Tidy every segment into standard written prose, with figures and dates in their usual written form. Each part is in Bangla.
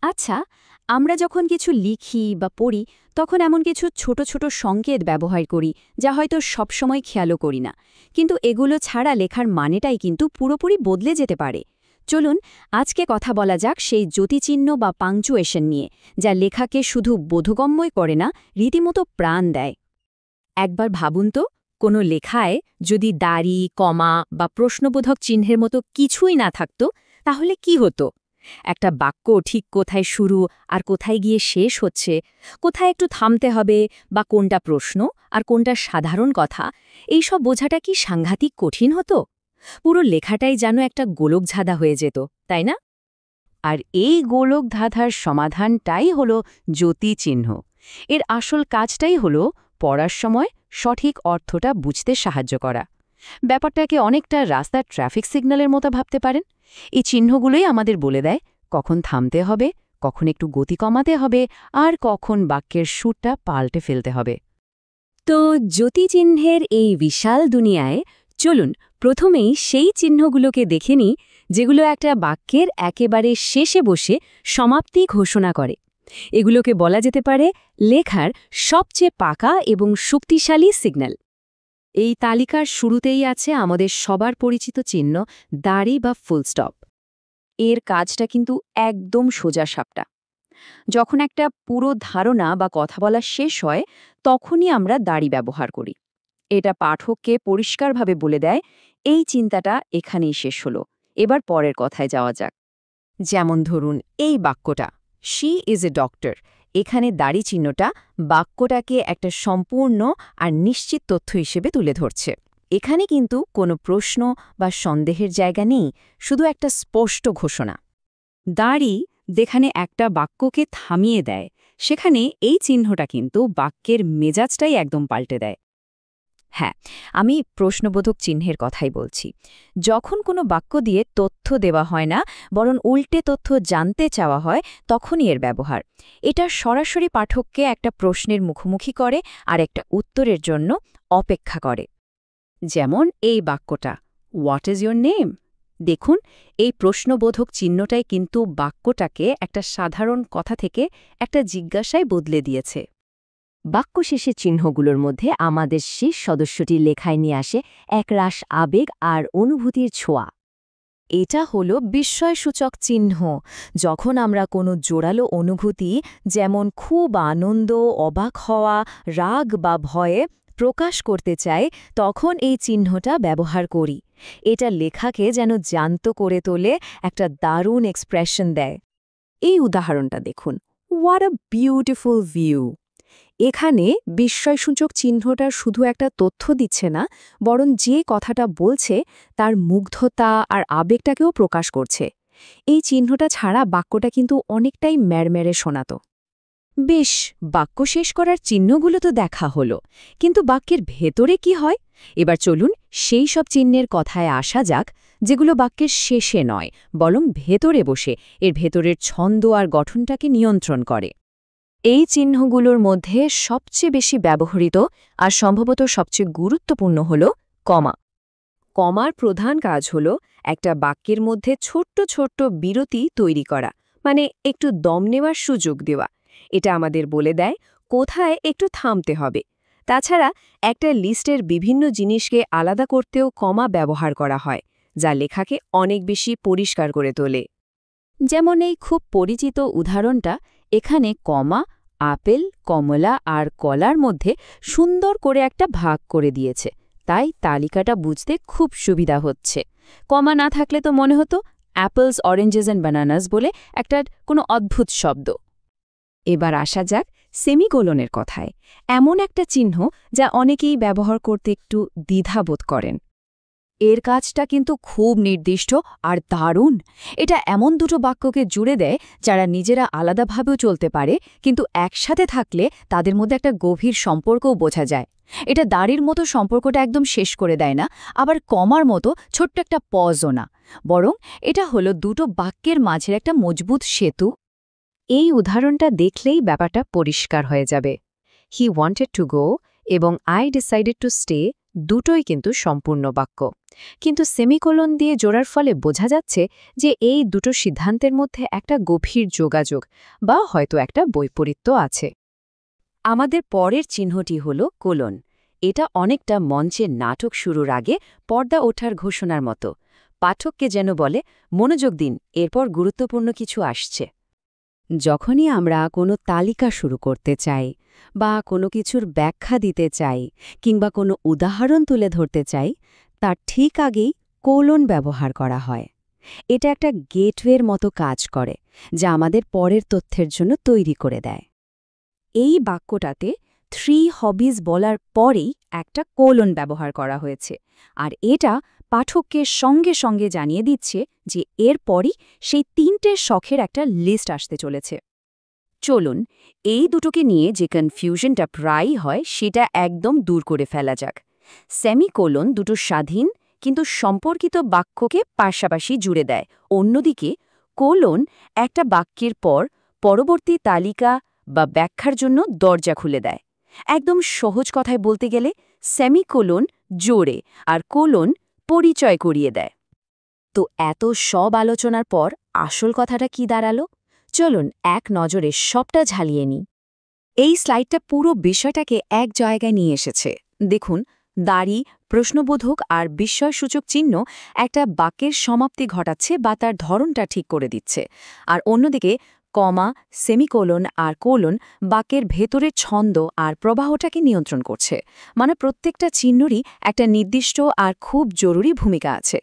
আচ্ছা, আমরা যখন কিছু লিখি বা পড়ি তখন এমন কিছু ছোট ছোট সংকেত ব্যবহার করি যা হয়তো সবসময় খেয়ালও করি না, কিন্তু এগুলো ছাড়া লেখার মানেটাই কিন্তু পুরোপুরি বদলে যেতে পারে। চলুন আজকে কথা বলা যাক সেই জ্যোতিচিহ্ন বা পাংচুয়েশন নিয়ে, যা লেখাকে শুধু বোধগম্যই করে না, রীতিমতো প্রাণ দেয়। একবার ভাবুন তো, কোনো লেখায় যদি দাড়ি, কমা বা প্রশ্নবোধক চিহ্নের মতো কিছুই না থাকত, তাহলে কি হতো? একটা বাক্য ঠিক কোথায় শুরু আর কোথায় গিয়ে শেষ হচ্ছে, কোথায় একটু থামতে হবে বা কোনটা প্রশ্ন আর কোনটা সাধারণ কথা, এইসব বোঝাটা কি সাংঘাতিক কঠিন হতো? পুরো লেখাটাই যেন একটা গোলকধাঁধা হয়ে যেত, তাই না? আর এই গোলকধাঁধার সমাধানটাই হলো জ্যোতিচিহ্ন। এর আসল কাজটাই হলো পড়ার সময় সঠিক অর্থটা বুঝতে সাহায্য করা। ব্যাপারটাকে অনেকটা রাস্তার ট্রাফিক সিগন্যালের মতো ভাবতে পারেন। এই চিহ্নগুলোই আমাদের বলে দেয় কখন থামতে হবে, কখন একটু গতি কমাতে হবে, আর কখন বাক্যের সুরটা পাল্টে ফেলতে হবে। তো জ্যোতিচিহ্নের এই বিশাল দুনিয়ায় চলুন প্রথমেই সেই চিহ্নগুলোকে দেখে নিই, যেগুলো একটা বাক্যের একেবারে শেষে বসে সমাপ্তি ঘোষণা করে। এগুলোকে বলা যেতে পারে লেখার সবচেয়ে পাকা এবং শক্তিশালী সিগন্যাল। এই তালিকার শুরুতেই আছে আমাদের সবার পরিচিত চিহ্ন দাড়ি বা ফুল স্টপ। এর কাজটা কিন্তু একদম সোজাসাপটা। যখন একটা পুরো ধারণা বা কথা বলা শেষ হয়, তখনই আমরা দাড়ি ব্যবহার করি। এটা পাঠককে পরিষ্কারভাবে বলে দেয় এই চিন্তাটা এখানেই শেষ হলো, এবার পরের কথায় যাওয়া যাক। যেমন ধরুন এই বাক্যটা, শি ইজ এ ডক্টর। এখানে দাড়ি চিহ্নটা বাক্যটাকে একটা সম্পূর্ণ আর নিশ্চিত তথ্য হিসেবে তুলে ধরছে। এখানে কিন্তু কোনো প্রশ্ন বা সন্দেহের জায়গা নেই, শুধু একটা স্পষ্ট ঘোষণা। দাড়ি যেখানে একটা বাক্যকে থামিয়ে দেয়, সেখানে এই চিহ্নটা কিন্তু বাক্যের মেজাজটাই একদম পাল্টে দেয়। হ্যাঁ, আমি প্রশ্নবোধক চিহ্নের কথাই বলছি। যখন কোনো বাক্য দিয়ে তথ্য দেওয়া হয় না, বরং উল্টে তথ্য জানতে চাওয়া হয়, তখনই এর ব্যবহার। এটা সরাসরি পাঠককে একটা প্রশ্নের মুখোমুখি করে আর একটা উত্তরের জন্য অপেক্ষা করে। যেমন এই বাক্যটা, হোয়াট ইজ ইয়োর নেম? দেখুন, এই প্রশ্নবোধক চিহ্নটাই কিন্তু বাক্যটাকে একটা সাধারণ কথা থেকে একটা জিজ্ঞাসায় বদলে দিয়েছে। বাক্য শেষের চিহ্নগুলোর মধ্যে আমাদের শেষ সদস্যটি লেখায় নিয়ে আসে একরাশ আবেগ আর অনুভূতির ছোঁয়া। এটা হলো বিস্ময়সূচক চিহ্ন। যখন আমরা কোনো জোরালো অনুভূতি, যেমন খুব আনন্দ, অবাক হওয়া, রাগ বা ভয়ে প্রকাশ করতে চাই, তখন এই চিহ্নটা ব্যবহার করি। এটা লেখাকে যেন জ্যান্ত করে তোলে, একটা দারুণ এক্সপ্রেশন দেয়। এই উদাহরণটা দেখুন, হোয়াট আ বিউটিফুল ভিউ। এখানে বিস্ময়সূচক চিহ্নটা শুধু একটা তথ্য দিচ্ছে না, বরং যে কথাটা বলছে তার মুগ্ধতা আর আবেগটাকেও প্রকাশ করছে। এই চিহ্নটা ছাড়া বাক্যটা কিন্তু অনেকটাই ম্যাড়ম্যাড়ে শোনাত। বেশ, বাক্য শেষ করার চিহ্নগুলো তো দেখা হলো, কিন্তু বাক্যের ভেতরে কি হয়? এবার চলুন সেই সব চিহ্নের কথায় আসা যাক, যেগুলো বাক্যের শেষে নয়, বরং ভেতরে বসে এর ভেতরের ছন্দ আর গঠনটাকে নিয়ন্ত্রণ করে। এই চিহ্নগুলোর মধ্যে সবচেয়ে বেশি ব্যবহৃত আর সম্ভবত সবচেয়ে গুরুত্বপূর্ণ হল কমা। কমার প্রধান কাজ হল একটা বাক্যের মধ্যে ছোট্ট ছোট্ট বিরতি তৈরি করা, মানে একটু দম নেওয়ার সুযোগ দেওয়া। এটা আমাদের বলে দেয় কোথায় একটু থামতে হবে। তাছাড়া একটা লিস্টের বিভিন্ন জিনিসকে আলাদা করতেও কমা ব্যবহার করা হয়, যা লেখাকে অনেক বেশি পরিষ্কার করে তোলে। যেমন এই খুব পরিচিত উদাহরণটা, এখানে কমা আপেল, কমলা আর কলার মধ্যে সুন্দর করে একটা ভাগ করে দিয়েছে, তাই তালিকাটা বুঝতে খুব সুবিধা হচ্ছে। কমা না থাকলে তো মনে হতো অ্যাপলস, অরেঞ্জেস অ্যান্ড বানানাস বলে একটা কোনো অদ্ভুত শব্দ। এবার আসা যাক সেমিকোলনের কথায়, এমন একটা চিহ্ন যা অনেকেই ব্যবহার করতে একটু দ্বিধাবোধ করেন। এর কাজটা কিন্তু খুব নির্দিষ্ট আর দারুণ। এটা এমন দুটো বাক্যকে জুড়ে দেয় যারা নিজেরা আলাদাভাবেও চলতে পারে, কিন্তু একসাথে থাকলে তাদের মধ্যে একটা গভীর সম্পর্কও বোঝা যায়। এটা দাড়ির মতো সম্পর্কটা একদম শেষ করে দেয় না, আবার কমার মতো ছোট্ট একটা পজও না, বরং এটা হলো দুটো বাক্যের মাঝের একটা মজবুত সেতু। এই উদাহরণটা দেখলেই ব্যাপারটা পরিষ্কার হয়ে যাবে। হি ওয়ান্টেড টু গো এবং আই ডিসাইডেড টু স্টে দুটোই কিন্তু সম্পূর্ণ বাক্য। কিন্তু সেমিকোলন দিয়ে জোড়ার ফলে বোঝা যাচ্ছে যে এই দুটো সিদ্ধান্তের মধ্যে একটা গভীর যোগাযোগ বা হয়তো একটা বৈপরীত্য আছে। আমাদের পরের চিহ্নটি হল কোলন। এটা অনেকটা মঞ্চের নাটক শুরুর আগে পর্দা ওঠার ঘোষণার মতো। পাঠককে যেন বলে, মনোযোগ দিন, এরপর গুরুত্বপূর্ণ কিছু আসছে। যখনই আমরা কোনো তালিকা শুরু করতে চাই বা কোনো কিছুর ব্যাখ্যা দিতে চাই কিংবা কোনো উদাহরণ তুলে ধরতে চাই, তার ঠিক আগেই কোলন ব্যবহার করা হয়। এটা একটা গেটওয়ের মতো কাজ করে, যা আমাদের পরের তথ্যের জন্য তৈরি করে দেয়। এই বাক্যটাতে 3 হবিজ বলার পরেই একটা কোলন ব্যবহার করা হয়েছে, আর এটা পাঠককে সঙ্গে সঙ্গে জানিয়ে দিচ্ছে যে এরপরই সেই 3টে শখের একটা লিস্ট আসতে চলেছে। চলুন এই দুটোকে নিয়ে যে কনফিউশনটা প্রায়ই হয় সেটা একদম দূর করে ফেলা যাক। সেমিকোলন দুটো স্বাধীন কিন্তু সম্পর্কিত বাক্যকে পাশাপাশি জুড়ে দেয়। অন্যদিকে কোলন একটা বাক্যের পর পরবর্তী তালিকা বা ব্যাখ্যার জন্য দরজা খুলে দেয়। একদম সহজ কথায় বলতে গেলে সেমিকোলন জোড়ে আর কোলন পরিচয় করিয়ে দেয়। তো এত সব আলোচনার পর আসল কথাটা কি দাঁড়ালো? চলুন এক নজরে সবটা ঝালিয়ে নিই। এই স্লাইডটা পুরো বিষয়টাকে এক জায়গায় নিয়ে এসেছে। দেখুন, দাড়ি, প্রশ্নবোধক আর বিস্ময়সূচক চিহ্ন একটা বাক্যের সমাপ্তি ঘটাচ্ছে বা তার ধরনটা ঠিক করে দিচ্ছে। আর অন্যদিকে কমা, সেমিকোলন আর কোলন বাক্যের ভেতরের ছন্দ আর প্রবাহটাকে নিয়ন্ত্রণ করছে। মানে প্রত্যেকটা চিহ্নরই একটা নির্দিষ্ট আর খুব জরুরি ভূমিকা আছে।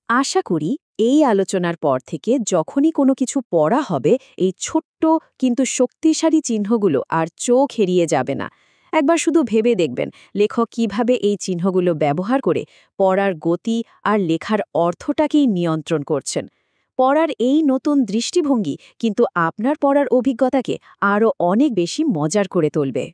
আশা করি এই আলোচনার পর থেকে যখনই কোনো কিছু পড়া হবে, এই ছোট্ট কিন্তু শক্তিশালী চিহ্নগুলো আর চোখ এড়িয়ে যাবে না। একবার শুধু ভেবে দেখবেন লেখক কিভাবে এই চিহ্নগুলো ব্যবহার করে পড়ার গতি আর লেখার অর্থটাকেই নিয়ন্ত্রণ করছেন। পড়ার এই নতুন দৃষ্টিভঙ্গি কিন্তু আপনার পড়ার অভিজ্ঞতাকে আরও অনেক বেশি মজার করে তুলবে।